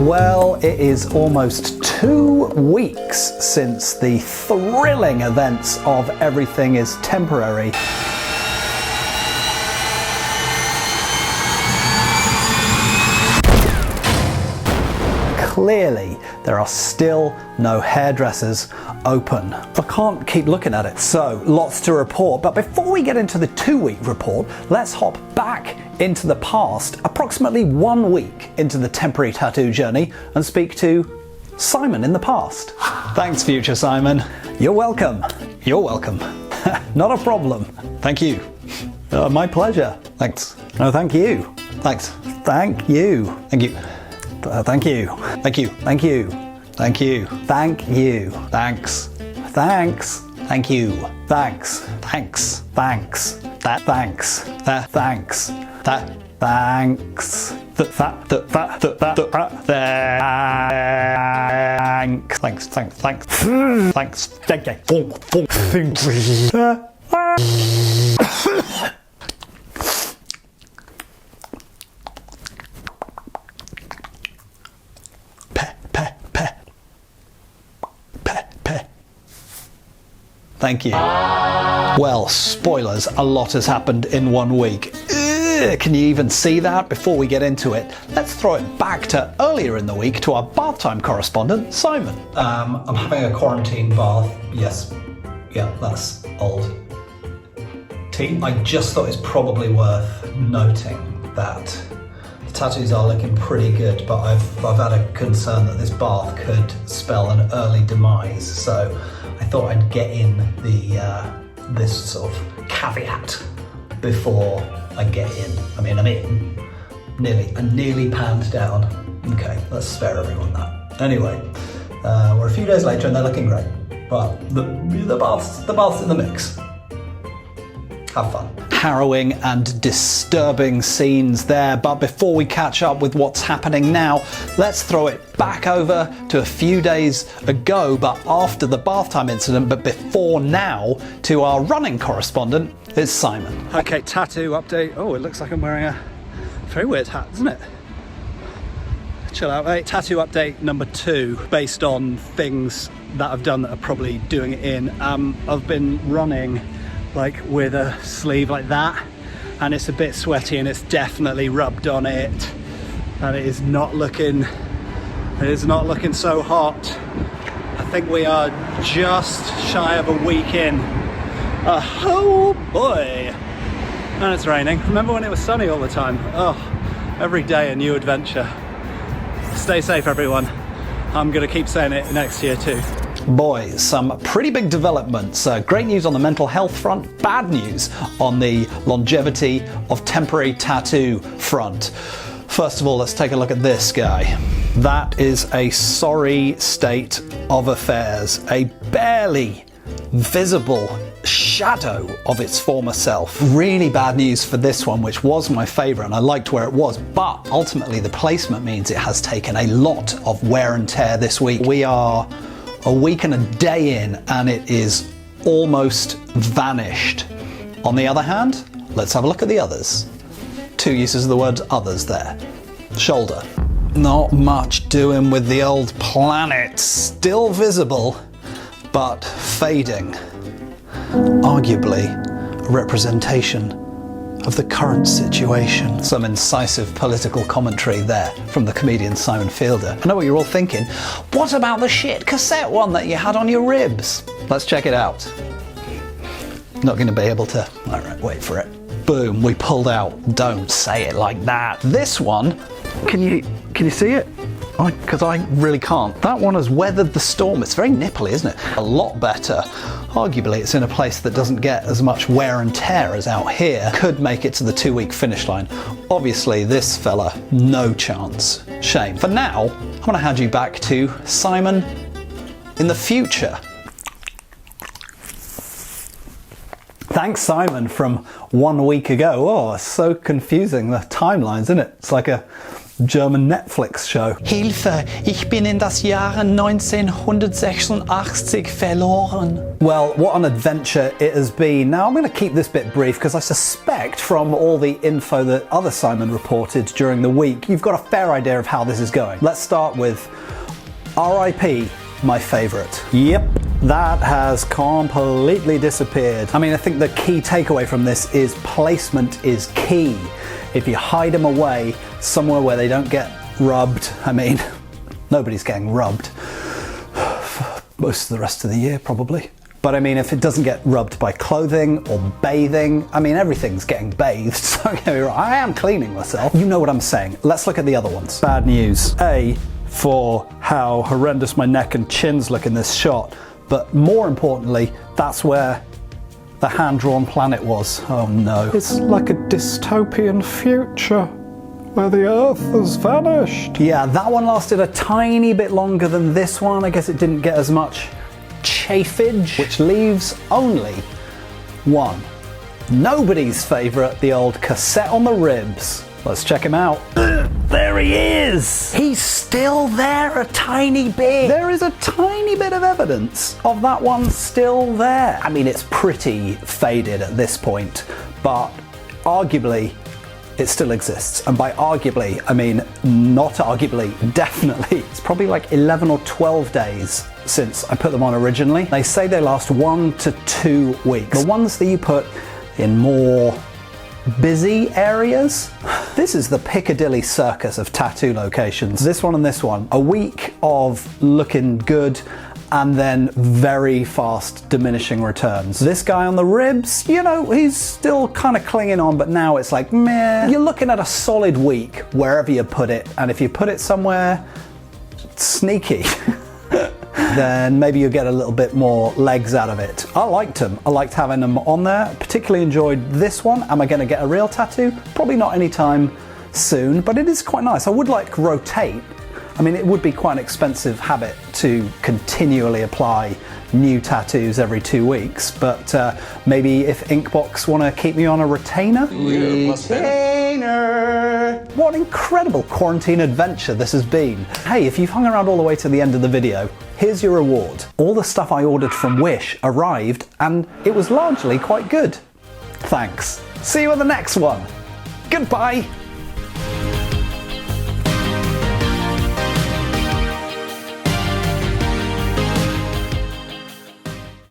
Well, it is almost 2 weeks since the thrilling events of Everything is Temporary. Clearly, there are still no hairdressers open. I can't keep looking at it, so lots to report. But before we get into the 2-week report, let's hop back into the past, approximately 1 week into the temporary tattoo journey, and speak to Simon in the past. Thanks, future Simon. You're welcome. You're welcome. Not a problem. Thank you. My pleasure. Thanks. No, thank you. Thanks. Thank you. Thank you. Thank you. Thank you. Thank you. Thank you. Thank you. Thanks. Thanks. Thank you. Thanks. Thanks. Thanks. That thanks. That thanks. That thanks. Thanks. Thanks. Thanks. Thanks. Thanks. Thank you. Well, spoilers, a lot has happened in 1 week. Can you even see that? Before we get into it, let's throw it back to earlier in the week to our bath time correspondent, Simon. I'm having a quarantine bath. Yes. Yeah, that's old. Tea. I just thought it's probably worth noting that the tattoos are looking pretty good, but I've had a concern that this bath could spell an early demise, so I thought I'd get in this sort of caveat before I get in. I mean, I'm in. Nearly panned down. Okay, let's spare everyone that. Anyway, we're a few days later and they're looking great. But the bath's in the mix. Have fun. Harrowing and disturbing scenes there, but before we catch up with what's happening now, let's throw it back over to a few days ago, but after the bath time incident, but before now, to our running correspondent, it's Simon. Okay, tattoo update. Oh, it looks like I'm wearing a very weird hat, doesn't it? Chill out, mate. Tattoo update number 2, based on things that I've done that are probably doing it in. I've been running like with a sleeve like that, and it's a bit sweaty and it's definitely rubbed on it, and it is not looking so hot. I think we are just shy of a week in. Oh boy, and it's raining. Remember when it was sunny all the time? Oh, every day a new adventure. Stay safe, everyone. I'm gonna keep saying it next year too. Boys, some pretty big developments. Great news on the mental health front, bad news on the longevity of temporary tattoo front. First of all, let's take a look at this guy. That is a sorry state of affairs, a barely visible shadow of its former self. Really bad news for this one, which was my favourite and I liked where it was, but ultimately the placement means it has taken a lot of wear and tear this week. We are a week and a day in and it is almost vanished. On the other hand, let's have a look at the others. 2 uses of the word others there. Shoulder. Not much doing with the old planet. Still visible, but fading. Arguably a representation of the current situation. Some incisive political commentary there from the comedian Simon Feilder. I know what you're all thinking. What about the shit cassette one that you had on your ribs? Let's check it out. Not going to be able to. All right, wait for it. Boom, we pulled out. Don't say it like that. This one, can you see it? Because I really can't. That one has weathered the storm. It's very nipply, isn't it? A lot better. Arguably, it's in a place that doesn't get as much wear and tear as out here. Could make it to the 2-week finish line. Obviously, this fella, no chance. Shame. For now, I'm gonna hand you back to Simon in the future. Thanks, Simon, from 1 week ago. Oh, it's so confusing, the timelines, isn't it? It's like a German Netflix show. Hilfe, ich bin in das Jahre 1986 verloren. Well, what an adventure it has been. Now, I'm going to keep this bit brief because I suspect from all the info that other Simon reported during the week, you've got a fair idea of how this is going. Let's start with RIP, my favourite. Yep, that has completely disappeared. I mean, I think the key takeaway from this is placement is key. If you hide them away somewhere where they don't get rubbed, I mean, nobody's getting rubbed for most of the rest of the year probably. But I mean, if it doesn't get rubbed by clothing or bathing, I mean, everything's getting bathed, so don't get me wrong, I am cleaning myself. You know what I'm saying. Let's look at the other ones. Bad news. A, for how horrendous my neck and chins look in this shot, but more importantly, that's where the hand-drawn planet was. Oh no. It's like a dystopian future where the Earth has vanished. Yeah, that one lasted a tiny bit longer than this one. I guess it didn't get as much chafage, which leaves only one. Nobody's favourite, the old cassette on the ribs. Let's check him out. There he is! He's still there a tiny bit. There is a tiny bit of evidence of that one still there. I mean, it's pretty faded at this point, but arguably it still exists. And by arguably, I mean not arguably, definitely. It's probably like 11 or 12 days since I put them on originally. They say they last 1 to 2 weeks. The ones that you put in more busy areas. This is the Piccadilly Circus of tattoo locations. This one and this one. A week of looking good and then very fast diminishing returns. This guy on the ribs, you know, he's still kind of clinging on, but now it's like, meh. You're looking at a solid week wherever you put it, and if you put it somewhere sneaky, then maybe you'll get a little bit more legs out of it. I liked them. I liked having them on there. Particularly enjoyed this one. Am I going to get a real tattoo? Probably not anytime soon, but it is quite nice. I would like to rotate. I mean, it would be quite an expensive habit to continually apply new tattoos every 2 weeks, but maybe if Inkbox want to keep me on a retainer? Retainer! What an incredible quarantine adventure this has been. Hey, if you've hung around all the way to the end of the video, here's your reward. All the stuff I ordered from Wish arrived, and it was largely quite good. Thanks. See you in the next one. Goodbye!